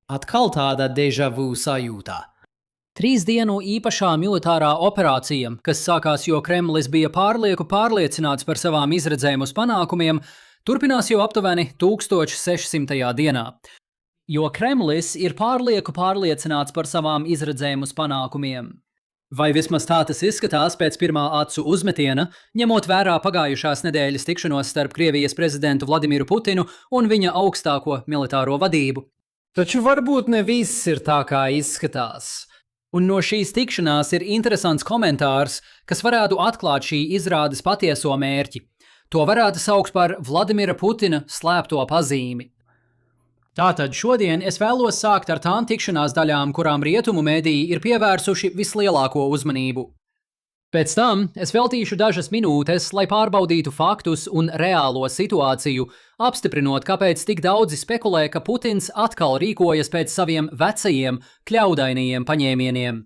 Atkal tāda deja vu sajūta. 3 dienu īpašā militārā operācija, kas sākās, jo Kremlis bija pārlieku pārliecināts par savām izredzēm uz panākumiem, turpinās jau aptuveni 1600. dienā. Jo Kremlis ir pārlieku pārliecināts par savām izredzēm uz panākumiem. Vai vismaz tā tas izskatās pēc pirmā acu uzmetiena, ņemot vērā pagājušās nedēļas tikšanos starp Krievijas prezidentu Vladimiru Putinu un viņa augstāko militāro vadību. Taču varbūt ne viss ir tā, kā izskatās. Un no šīs tikšanās ir interesants komentārs, kas varētu atklāt šī izrādes patieso mērķi. To varētu saukt par Vladimira Putina slēpto pazīmi. Tātad šodien es vēlos sākt ar tām tikšanās daļām, kurām rietumu mediji ir pievērsuši vislielāko uzmanību. Pēc tam es veltīšu dažas minūtes, lai pārbaudītu faktus un reālo situāciju, apstiprinot, kāpēc tik daudzi spekulē, ka Putins atkal rīkojas pēc saviem vecajiem, kļaudainajiem paņēmieniem.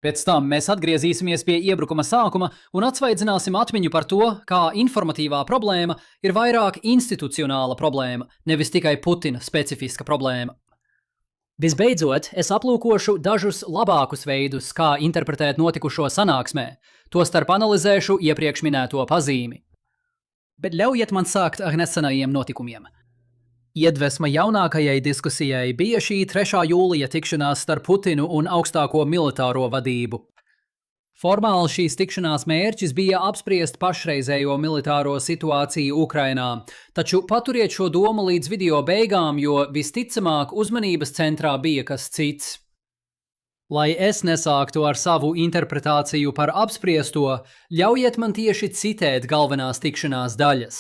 Pēc tam mēs atgriezīsimies pie iebrukuma sākuma un atsvaidzināsim atmiņu par to, kā informatīvā problēma ir vairāk institucionāla problēma, nevis tikai Putina specifiska problēma. Visbeidzot, es aplūkošu dažus labākus veidus, kā interpretēt notikušo sanāksmē, tostarp analizēšu iepriekš minēto pazīmi. Bet ļaujiet man sākt ar nesenajiem notikumiem. Iedvesma jaunākajai diskusijai bija šī 3. jūlija tikšanās starp Putinu un augstāko militāro vadību. Formāli šīs tikšanās mērķis bija apspriest pašreizējo militāro situāciju Ukrainā, taču paturiet šo domu līdz video beigām, jo visticamāk uzmanības centrā bija kas cits. Lai es nesāktu ar savu interpretāciju par apspriesto, ļaujiet man tieši citēt galvenās tikšanās daļas.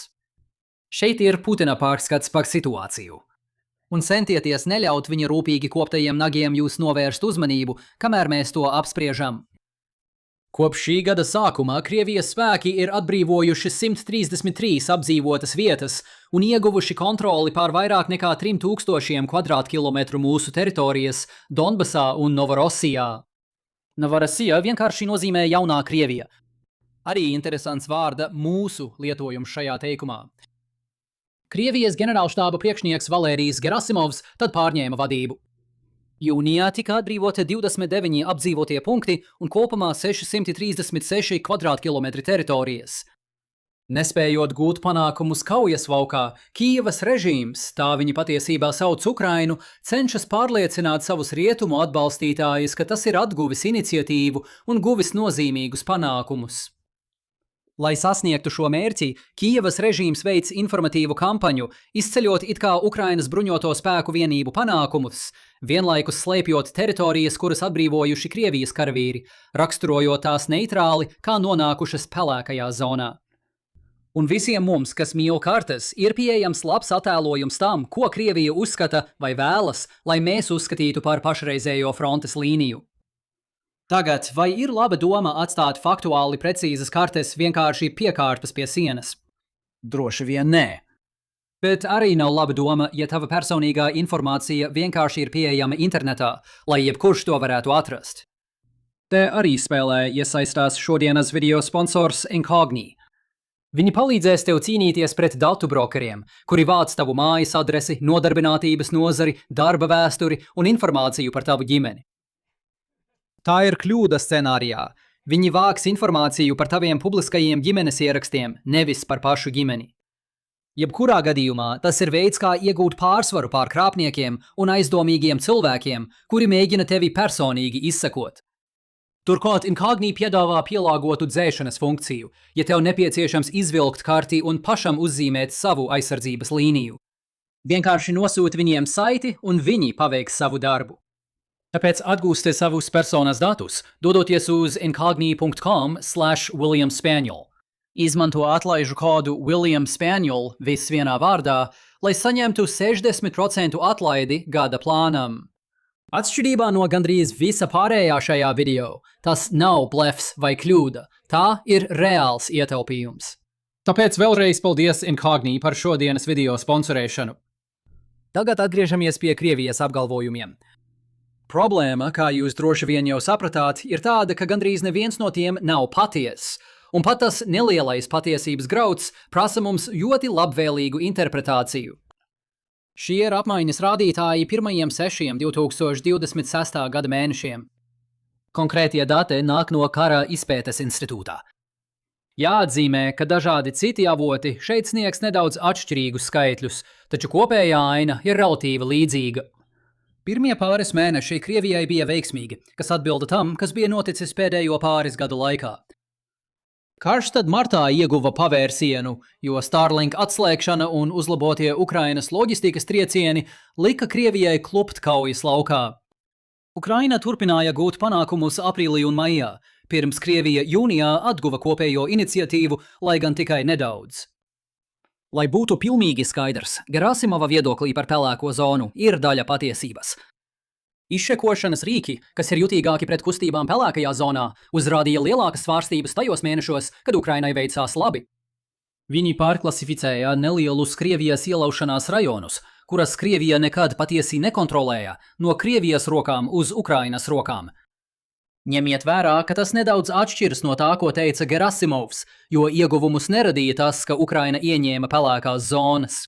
Šeit ir Putina pārskats par situāciju. Un centieties neļaut viņa rūpīgi koptajiem nagiem jūs novērst uzmanību, kamēr mēs to apspriežam. Kopš šī gada sākuma Krievijas spēki ir atbrīvojuši 133 apdzīvotas vietas un ieguvuši kontroli pār vairāk nekā 3000 kvadrātkilometru mūsu teritorijas Donbasā un Novorossijā. Novorossija vienkārši nozīmē jaunā Krievija. Arī interesants vārda mūsu lietojums šajā teikumā. Krievijas ģenerālštāba priekšnieks Valērijs Gerasimovs tad pārņēma vadību. Jūnijā tika atbrīvoti 29 apdzīvotie punkti un kopumā 636 kvadrātkilometri teritorijas. Nespējot gūt panākumus kaujas laukā, Kijevas režīms, tā viņi patiesībā sauc Ukrainu, cenšas pārliecināt savus rietumu atbalstītājus, ka tas ir atguvis iniciatīvu un guvis nozīmīgus panākumus. Lai sasniegtu šo mērķi, Kijevas režīms veic informatīvu kampaņu, izceļot it kā Ukrainas bruņoto spēku vienību panākumus, vienlaikus slēpjot teritorijas, kuras atbrīvojuši Krievijas karavīri, raksturojot tās neitrāli, kā nonākušas pelēkajā zonā. Un visiem mums, kas mīl kartes, ir pieejams labs attēlojums tam, ko Krievija uzskata vai vēlas, lai mēs uzskatītu par pašreizējo frontes līniju. Tagad, vai ir laba doma atstāt faktuāli precīzas kartes vienkārši piekārtas pie sienas? Droši vien nē. Bet arī nav laba doma, ja tava personīgā informācija vienkārši ir pieejama internetā, lai jebkurš to varētu atrast. Te arī spēlē iesaistās šodienas video sponsors Incogni. Viņi palīdzēs tev cīnīties pret datu brokeriem, kuri vāc tavu mājas adresi, nodarbinātības nozari, darba vēsturi un informāciju par tavu ģimeni. Tā ir kļūda scenārijā. Viņi vāks informāciju par taviem publiskajiem ģimenes ierakstiem, nevis par pašu ģimeni. Jebkurā gadījumā tas ir veids, kā iegūt pārsvaru pār krāpniekiem un aizdomīgiem cilvēkiem, kuri mēģina tevi personīgi izsekot. Turklāt Incogni piedāvā pielāgotu dzēšanas funkciju, ja tev nepieciešams izvilkt karti un pašam uzzīmēt savu aizsardzības līniju. Vienkārši nosūti viņiem saiti un viņi paveiks savu darbu. Tāpēc atgūstiet savus personas datus, dodoties uz incogni.com/WilliamSpaniel. Izmanto atlaižu kodu WilliamSpaniel viss vienā vārdā, lai saņemtu 60% atlaidi gada plānam. Atšķirībā no gandrīz visa pārējā šajā video, tas nav blefs vai kļūda, tā ir reāls ietaupījums. Tāpēc vēlreiz paldies Incogni par šodienas video sponsorēšanu. Tagad atgriežamies pie Krievijas apgalvojumiem. Problēma, kā jūs droši vien jau sapratāt, ir tāda, ka gandrīz neviens no tiem nav patiess, un pat tas nelielais patiesības grauds prasa mums ļoti labvēlīgu interpretāciju. Šie ir apmaiņas rādītāji pirmajiem 6 2026. gada mēnešiem. Konkrētie dati nāk no Kara izpētes institūtā. Jāatzīmē, ka dažādi citi avoti šeit sniegs nedaudz atšķirīgus skaitļus, taču kopējā aina ir relatīvi līdzīga. Pirmie pāris mēneši Krievijai bija veiksmīgi, kas atbilda tam, kas bija noticis pēdējo pāris gadu laikā. Karš tad martā ieguva pavērsienu, jo Starlink atslēgšana un uzlabotie Ukrainas loģistikas triecieni lika Krievijai klupt kaujas laukā. Ukraina turpināja gūt panākumus aprīlī un maijā, pirms Krievija jūnijā atguva kopējo iniciatīvu, lai gan tikai nedaudz. Lai būtu pilnīgi skaidrs, Gerasimova viedoklī par pelēko zonu ir daļa patiesības. Izšekošanas rīki, kas ir jutīgāki pret kustībām pelēkajā zonā, uzrādīja lielākas svārstības tajos mēnešos, kad Ukrainai veicās labi. Viņi pārklasificēja nelielus Krievijas ielaušanās rajonus, kuras Krievija nekad patiesi nekontrolēja, no Krievijas rokām uz Ukrainas rokām. Ņemiet vērā, ka tas nedaudz atšķiras no tā, ko teica Gerasimovs, jo ieguvumus neradīja tas, ka Ukraina ieņēma pelēkās zonas.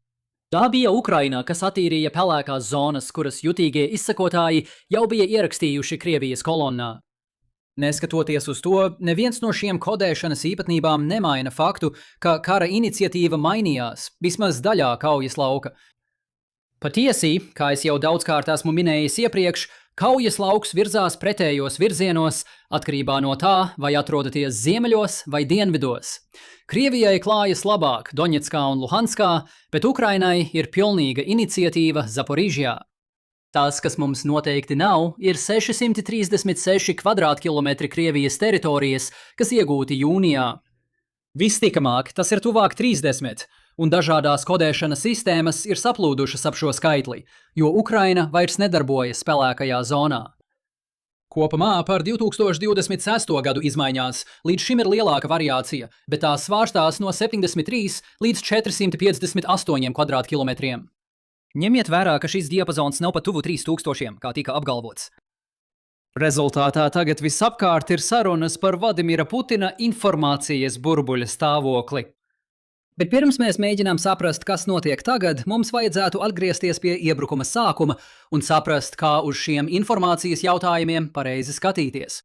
Tā bija Ukraina, kas attīrīja pelēkās zonas, kuras jutīgie izsekotāji jau bija ierakstījuši Krievijas kolonnā. Neskatoties uz to, neviens no šiem kodēšanas īpatnībām nemaina faktu, ka kara iniciatīva mainījās, vismaz daļā kaujas lauka. Patiesi, kā es jau daudzkārt esmu minējis iepriekš, kaujas lauks virzās pretējos virzienos, atkarībā no tā, vai atrodaties ziemeļos vai dienvidos. Krievijai klājas labāk Doņetskā un Luhanskā, bet Ukrainai ir pilnīga iniciatīva Zaporižjā. Tas, kas mums noteikti nav, ir 636 kvadrātkilometri Krievijas teritorijas, kas iegūti jūnijā. Visticamāk, tas ir tuvāk 30, un dažādās kodēšanas sistēmas ir saplūdušas ap šo skaitli, jo Ukraina vairs nedarbojas pelēkajā zonā. Kopumā par 2026. gadu izmaiņās līdz šim ir lielāka variācija, bet tās svārstās no 73 līdz 458 kvadrātkilometriem. Ņemiet vērā, ka šis diapazons nav pat tuvu 3000, kā tika apgalvots. Rezultātā tagad visapkārt ir sarunas par Vladimira Putina informācijas burbuļa stāvokli. Bet pirms mēs mēģinām saprast, kas notiek tagad, mums vajadzētu atgriezties pie iebrukuma sākuma un saprast, kā uz šiem informācijas jautājumiem pareizi skatīties.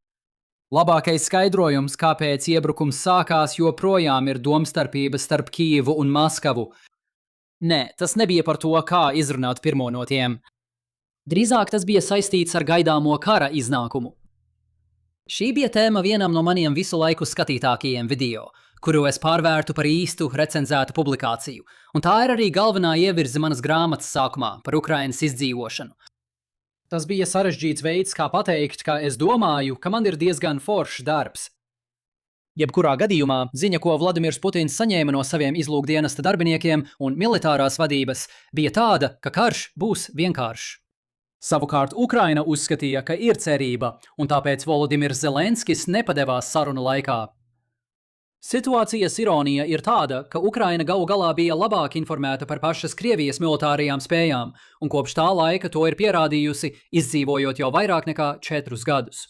Labākais skaidrojums, kāpēc iebrukums sākās, joprojām ir domstarpības starp Kijivu un Maskavu. Nē, tas nebija par to, kā izrunāt pirmo no tiem. Drīzāk tas bija saistīts ar gaidāmo kara iznākumu. Šī bija tēma vienam no maniem visu laiku skatītākajiem video, kuru es pārvērtu par īstu recenzētu publikāciju, un tā ir arī galvenā ievirze manas grāmatas sākumā par Ukrainas izdzīvošanu. Tas bija sarežģīts veids, kā pateikt, ka es domāju, ka man ir diezgan foršs darbs. Jebkurā gadījumā ziņa, ko Vladimirs Putins saņēma no saviem izlūkdienesta darbiniekiem un militārās vadības, bija tāda, ka karš būs vienkāršs. Savukārt Ukraina uzskatīja, ka ir cerība, un tāpēc Volodimirs Zelenskis nepadevās sarunu laikā. Situācijas ironija ir tāda, ka Ukraina galu galā bija labāk informēta par pašas Krievijas militārajām spējām, un kopš tā laika to ir pierādījusi, izdzīvojot jau vairāk nekā 4 gadus.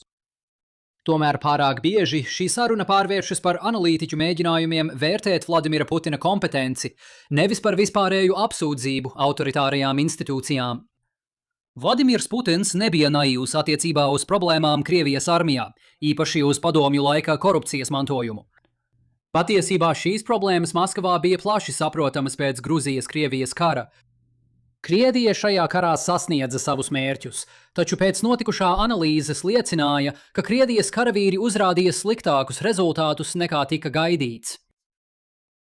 Tomēr pārāk bieži šī saruna pārvēršas par analītiķu mēģinājumiem vērtēt Vladimira Putina kompetenci, nevis par vispārēju apsūdzību autoritārajām institūcijām. Vladimirs Putins nebija naīvs attiecībā uz problēmām Krievijas armijā, īpaši uz padomju laika korupcijas mantojumu. Patiesībā šīs problēmas Maskavā bija plaši saprotamas pēc Gruzijas-Krievijas kara. Krievija šajā karā sasniedza savus mērķus, taču pēc notikušā analīzes liecināja, ka Krievijas karavīri uzrādīja sliktākus rezultātus nekā tika gaidīts.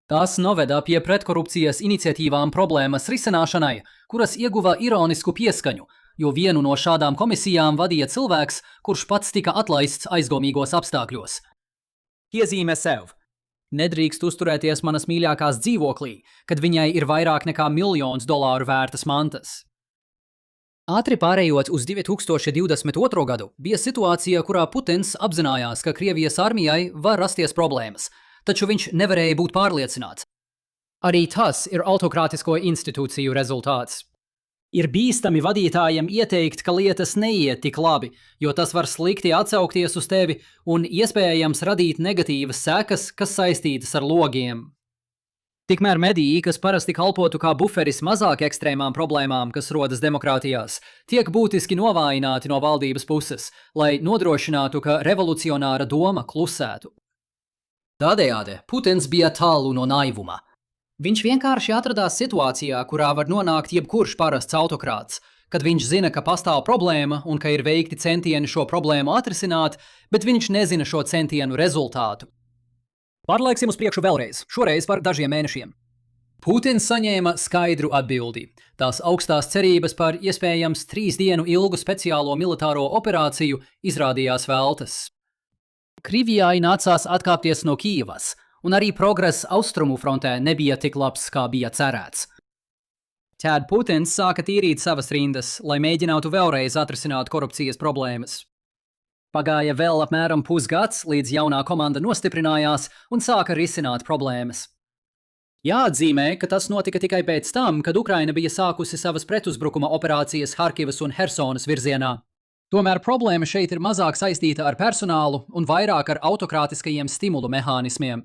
Tas noveda pie pretkorupcijas iniciatīvām problēmas risināšanai, kuras ieguva ironisku pieskaņu, jo vienu no šādām komisijām vadīja cilvēks, kurš pats tika atlaists aizdomīgos apstākļos. Iezīmē sev. Nedrīkst uzturēties manas mīļākās dzīvoklī, kad viņai ir vairāk nekā $1 000 000 vērtas mantas. Ātri pārējot uz 2022. gadu, bija situācija, kurā Putins apzinājās, ka Krievijas armijai var rasties problēmas, taču viņš nevarēja būt pārliecināts. Arī tas ir autokrātisko institūciju rezultāts. Ir bīstami vadītājiem ieteikt, ka lietas neiet tik labi, jo tas var slikti atsaukties uz tevi un iespējams radīt negatīvas sekas, kas saistītas ar logiem. Tikmēr mediji, kas parasti kalpotu kā buferis mazāk ekstrēmām problēmām, kas rodas demokrātijās, tiek būtiski novājināti no valdības puses, lai nodrošinātu, ka revolucionāra doma klusētu. Tādējādi Putins bija tālu no naivuma. Viņš vienkārši atradās situācijā, kurā var nonākt jebkurš parasts autokrāts, kad viņš zina, ka pastāv problēma un ka ir veikti centieni šo problēmu atrisināt, bet viņš nezina šo centienu rezultātu. Pārlaiksim uz priekšu vēlreiz, šoreiz par dažiem mēnešiem. Putins saņēma skaidru atbildi. Tās augstās cerības par iespējams 3 dienu ilgu speciālo militāro operāciju izrādījās veltas. Krievijai nācās atkāpties no Kijevas, un arī progress austrumu frontē nebija tik labs, kā bija cerēts. Tad Putins sāka tīrīt savas rindas, lai mēģinātu vēlreiz atrisināt korupcijas problēmas. Pagāja vēl apmēram pusgads, līdz jaunā komanda nostiprinājās un sāka risināt problēmas. Jāatzīmē, ka tas notika tikai pēc tam, kad Ukraina bija sākusi savas pretuzbrukuma operācijas Harkivas un Hersonas virzienā. Tomēr problēma šeit ir mazāk saistīta ar personālu un vairāk ar autokrātiskajiem stimulu mehānismiem.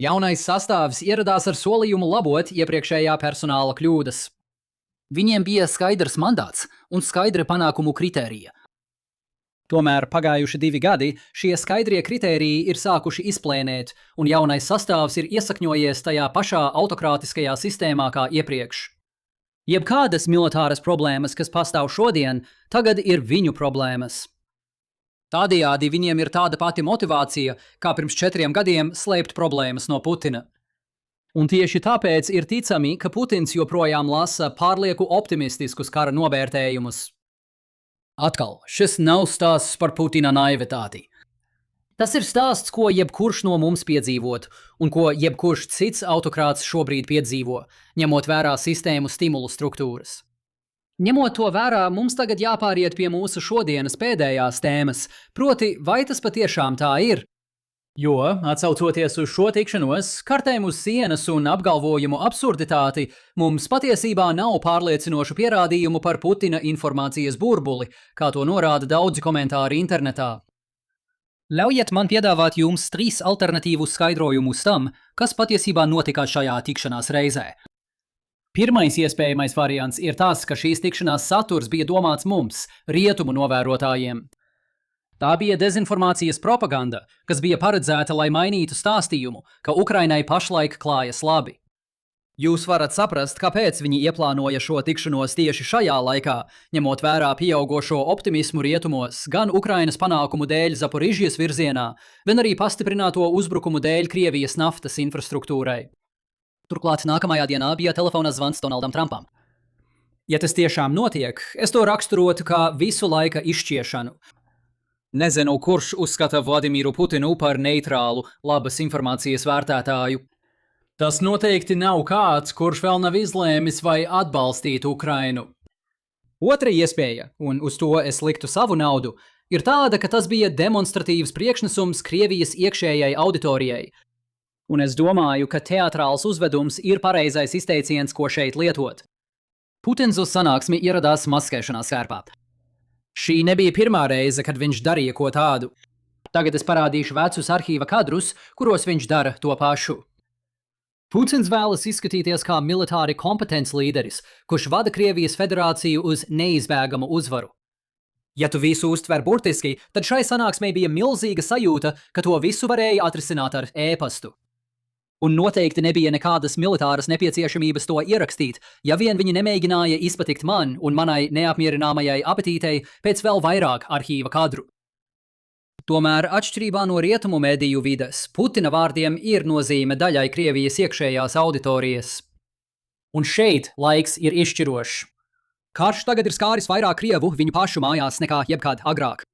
Jaunais sastāvs ieradās ar solījumu labot iepriekšējā personāla kļūdas. Viņiem bija skaidrs mandāts un skaidra panākumu kritērija. Tomēr pagājuši 2 gadi šie skaidrie kritēriji ir sākuši izplēnēt, un jaunais sastāvs ir iesakņojies tajā pašā autokrātiskajā sistēmā kā iepriekš. Jebkādas militāras problēmas, kas pastāv šodien, tagad ir viņu problēmas. Tādējādi viņiem ir tāda pati motivācija, kā pirms 4 gadiem slēpt problēmas no Putina. Un tieši tāpēc ir ticami, ka Putins joprojām lasa pārlieku optimistiskus kara novērtējumus. Atkal, šis nav stāsts par Putina naivitāti. Tas ir stāsts, ko jebkurš no mums piedzīvot, un ko jebkurš cits autokrāts šobrīd piedzīvo, ņemot vērā sistēmu stimulu struktūras. Ņemot to vērā, mums tagad jāpāriet pie mūsu šodienas pēdējās tēmas, proti, vai tas patiešām tā ir? Jo, atsaucoties uz šo tikšanos, kartēm uz sienas un apgalvojumu absurditāti, mums patiesībā nav pārliecinošu pierādījumu par Putina informācijas burbuli, kā to norāda daudzi komentāri internetā. Ļaujiet man piedāvāt jums 3 alternatīvus skaidrojumus tam, kas patiesībā notika šajā tikšanās reizē. Pirmais iespējamais variants ir tas, ka šīs tikšanās saturs bija domāts mums, rietumu novērotājiem. Tā bija dezinformācijas propaganda, kas bija paredzēta, lai mainītu stāstījumu, ka Ukrainai pašlaik klājas labi. Jūs varat saprast, kāpēc viņi ieplānoja šo tikšanos tieši šajā laikā, ņemot vērā pieaugošo optimismu rietumos gan Ukrainas panākumu dēļ Zaporižjas virzienā, gan arī pastiprināto uzbrukumu dēļ Krievijas naftas infrastruktūrai. Turklāt nākamajā dienā bija telefona zvans Donaldam Trumpam. Ja tas tiešām notiek, es to raksturotu kā visu laika izšķiešanu. Nezinu, kurš uzskata Vladimiru Putinu par neitrālu, labas informācijas vērtētāju. Tas noteikti nav kāds, kurš vēl nav izlēmis vai atbalstīt Ukrainu. Otra iespēja, un uz to es liktu savu naudu, ir tāda, ka tas bija demonstratīvs priekšnesums Krievijas iekšējai auditorijai. Un es domāju, ka teatrāls uzvedums ir pareizais izteiciens, ko šeit lietot. Putins uz sanāksmi ieradās maskēšanās ērpā. Šī nebija pirmā reize, kad viņš darīja ko tādu. Tagad es parādīšu vecus arhīva kadrus, kuros viņš dara to pašu. Putins vēlas izskatīties kā militāri kompetents līderis, kurš vada Krievijas federāciju uz neizbēgamu uzvaru. Ja tu visu uztver burtiski, tad šai sanāksmei bija milzīga sajūta, ka to visu varēja atrisināt ar ēpastu. Un noteikti nebija nekādas militāras nepieciešamības to ierakstīt, ja vien viņi nemēģināja izpatikt man un manai neapmierināmajai apetītei pēc vēl vairāk arhīva kadru. Tomēr, atšķirībā no rietumu mediju vides, Putina vārdiem ir nozīme daļai Krievijas iekšējās auditorijas. Un šeit laiks ir izšķirošs. Karš tagad ir skāris vairāk Krievu viņu pašu mājās nekā jebkad agrāk.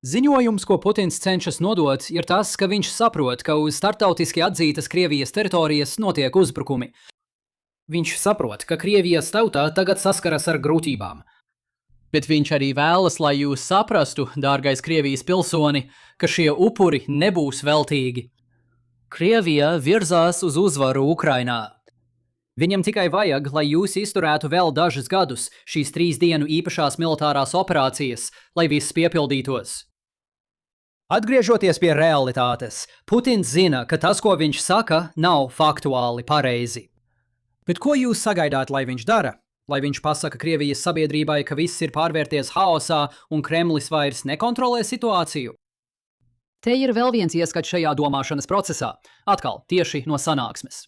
Ziņojums, ko Putins cenšas nodot, ir tas, ka viņš saprot, ka uz startautiski atzītas Krievijas teritorijas notiek uzbrukumi. Viņš saprot, ka Krievijas tautā tagad saskaras ar grūtībām. Bet viņš arī vēlas, lai jūs saprastu, dārgais Krievijas pilsoni, ka šie upuri nebūs veltīgi. Krievija virzās uz uzvaru Ukrainā. Viņam tikai vajag, lai jūs izturētu vēl dažus gadus šīs 3 dienu īpašās militārās operācijas, lai viss piepildītos. Atgriežoties pie realitātes, Putins zina, ka tas, ko viņš saka, nav faktuāli pareizi. Bet ko jūs sagaidāt, lai viņš dara? Lai viņš pasaka Krievijas sabiedrībai, ka viss ir pārvērties haosā un Kremlis vairs nekontrolē situāciju? Te ir vēl viens ieskats šajā domāšanas procesā, atkal tieši no sanāksmes.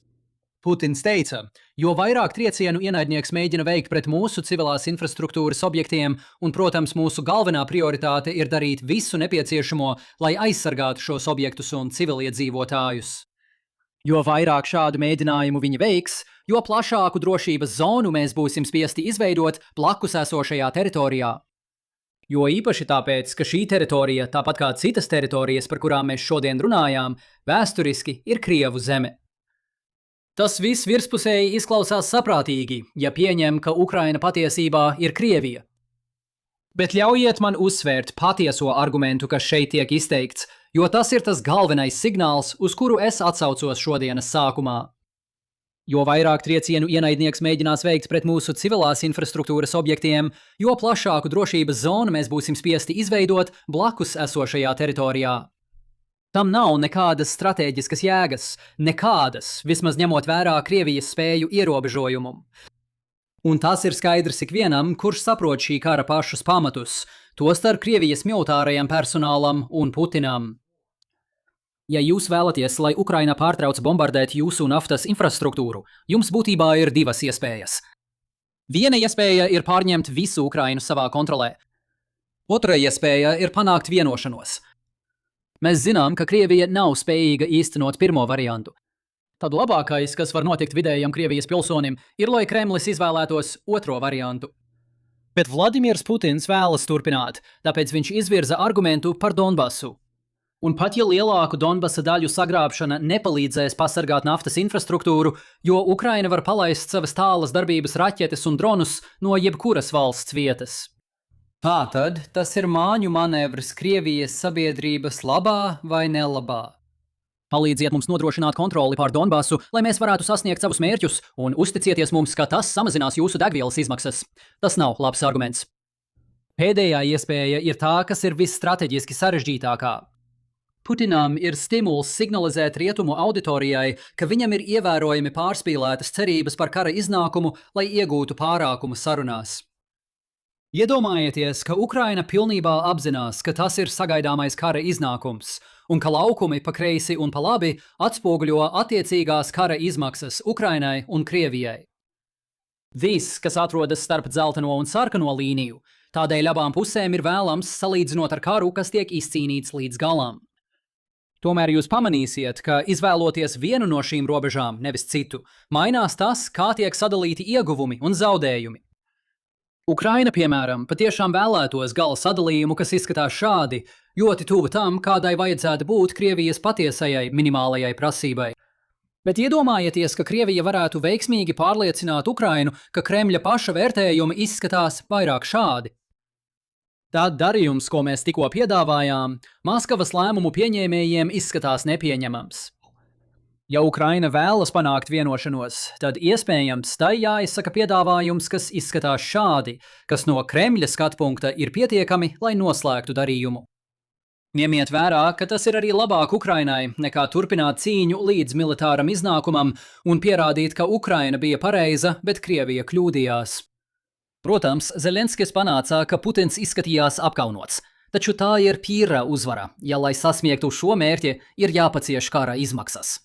Putins teica, jo vairāk triecienu ienaidnieks mēģina veikt pret mūsu civilās infrastruktūras objektiem, un, protams, mūsu galvenā prioritāte ir darīt visu nepieciešamo, lai aizsargātu šos objektus un civiliedzīvotājus. Jo vairāk šādu mēģinājumu viņi veiks, jo plašāku drošības zonu mēs būsim spiesti izveidot blakus esošajā teritorijā. Jo īpaši tāpēc, ka šī teritorija, tāpat kā citas teritorijas, par kurām mēs šodien runājām, vēsturiski ir Krievu zeme. Tas viss virspusēji izklausās saprātīgi, ja pieņem, ka Ukraina patiesībā ir Krievija. Bet ļaujiet man uzsvērt patieso argumentu, kas šeit tiek izteikts, jo tas ir tas galvenais signāls, uz kuru es atsaucos šodienas sākumā. Jo vairāk triecienu ienaidnieks mēģinās veikt pret mūsu civilās infrastruktūras objektiem, jo plašāku drošības zonu mēs būsim spiesti izveidot blakus esošajā teritorijā. Tam nav nekādas stratēģiskas jēgas, nekādas, vismaz ņemot vērā Krievijas spēju ierobežojumu. Un tas ir skaidrs ikvienam, kurš saprot šī kara pašus pamatus, tostarp Krievijas militārajam personālam un Putinam. Ja jūs vēlaties, lai Ukraina pārtrauc bombardēt jūsu naftas infrastruktūru, jums būtībā ir divas iespējas. Viena iespēja ir pārņemt visu Ukrainu savā kontrolē. Otra iespēja ir panākt vienošanos. Mēs zinām, ka Krievija nav spējīga īstenot pirmo variantu. Tad labākais, kas var notikt vidējam Krievijas pilsonim, ir, lai Kremlis izvēlētos otro variantu. Bet Vladimirs Putins vēlas turpināt, tāpēc viņš izvirza argumentu par Donbasu. Un pat ja lielāku Donbasa daļu sagrābšana nepalīdzēs pasargāt naftas infrastruktūru, jo Ukraina var palaist savas tālas darbības raķetes un dronus no jebkuras valsts vietas. Tātad tas ir māņu manevrs Krievijas sabiedrības labā vai nelabā. Palīdziet mums nodrošināt kontroli pār Donbasu, lai mēs varētu sasniegt savus mērķus, un uzticieties mums, ka tas samazinās jūsu degvielas izmaksas. Tas nav labs arguments. Pēdējā iespēja ir tā, kas ir visstrateģiski sarežģītākā. Putinam ir stimuls signalizēt rietumu auditorijai, ka viņam ir ievērojami pārspīlētas cerības par kara iznākumu, lai iegūtu pārākumu sarunās. Iedomājieties, ka Ukraina pilnībā apzinās, ka tas ir sagaidāmais kara iznākums, un ka laukumi pa kreisi un pa labi atspoguļo attiecīgās kara izmaksas Ukrainai un Krievijai. Viss, kas atrodas starp dzelteno un sarkano līniju, tādēļ abām pusēm ir vēlams salīdzinot ar karu, kas tiek izcīnīts līdz galam. Tomēr jūs pamanīsiet, ka izvēloties vienu no šīm robežām, nevis citu, mainās tas, kā tiek sadalīti ieguvumi un zaudējumi. Ukraina, piemēram, patiešām vēlētos gala sadalījumu, kas izskatās šādi, ļoti tuvu tam, kādai vajadzētu būt Krievijas patiesajai minimālajai prasībai. Bet iedomājieties, ka Krievija varētu veiksmīgi pārliecināt Ukrainu, ka Kremļa paša vērtējumi izskatās vairāk šādi. Tad darījums, ko mēs tikko piedāvājām, Maskavas lēmumu pieņēmējiem izskatās nepieņemams. Ja Ukraina vēlas panākt vienošanos, tad iespējams tai jāizsaka piedāvājums, kas izskatās šādi, kas no Kremļa skatpunkta ir pietiekami, lai noslēgtu darījumu. Ņemiet vērā, ka tas ir arī labāk Ukrainai, nekā turpināt cīņu līdz militāram iznākumam un pierādīt, ka Ukraina bija pareiza, bet Krievija kļūdījās. Protams, Zelenskis panāca, ka Putins izskatījās apkaunots, taču tā ir pīra uzvara, ja, lai sasniegtu šo mērķi, ir jāpacieš kara izmaksas.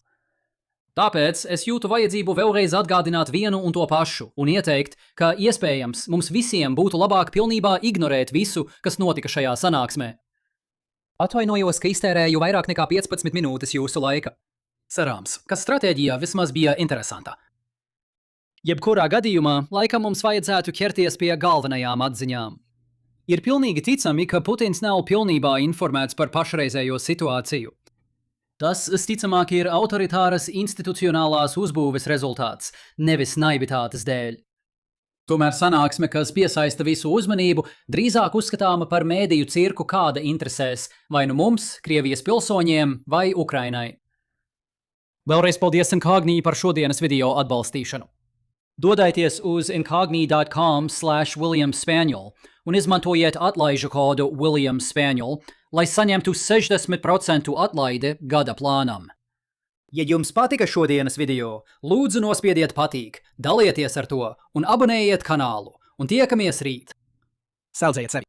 Tāpēc es jūtu vajadzību vēlreiz atgādināt vienu un to pašu un ieteikt, ka iespējams mums visiem būtu labāk pilnībā ignorēt visu, kas notika šajā sanāksmē. Atvainojos, ka iztērēju vairāk nekā 15 minūtes jūsu laika. Cerāms, ka stratēģija vismaz bija interesanta. Jebkurā gadījumā laikam mums vajadzētu ķerties pie galvenajām atziņām. Ir pilnīgi ticami, ka Putins nav pilnībā informēts par pašreizējo situāciju. Tas, visticamāk, ir autoritāras institucionālās uzbūves rezultāts, nevis naivitātes dēļ. Tomēr sanāksme, kas piesaista visu uzmanību, drīzāk uzskatāma par mēdīju cirku, kāda interesēs vai nu mums, Krievijas pilsoņiem, vai Ukrainai. Vēlreiz paldies Incognī par šodienas video atbalstīšanu. Dodieties uz incognī.com/WilliamSpaniel un izmantojiet atlaižu kodu WilliamSpaniel, lai saņemtu 60% atlaidi gada plānam. Ja jums patika šodienas video, lūdzu nospiediet patīk, dalieties ar to un abonējiet kanālu. Un tiekamies rīt! Saudzējiet sevi!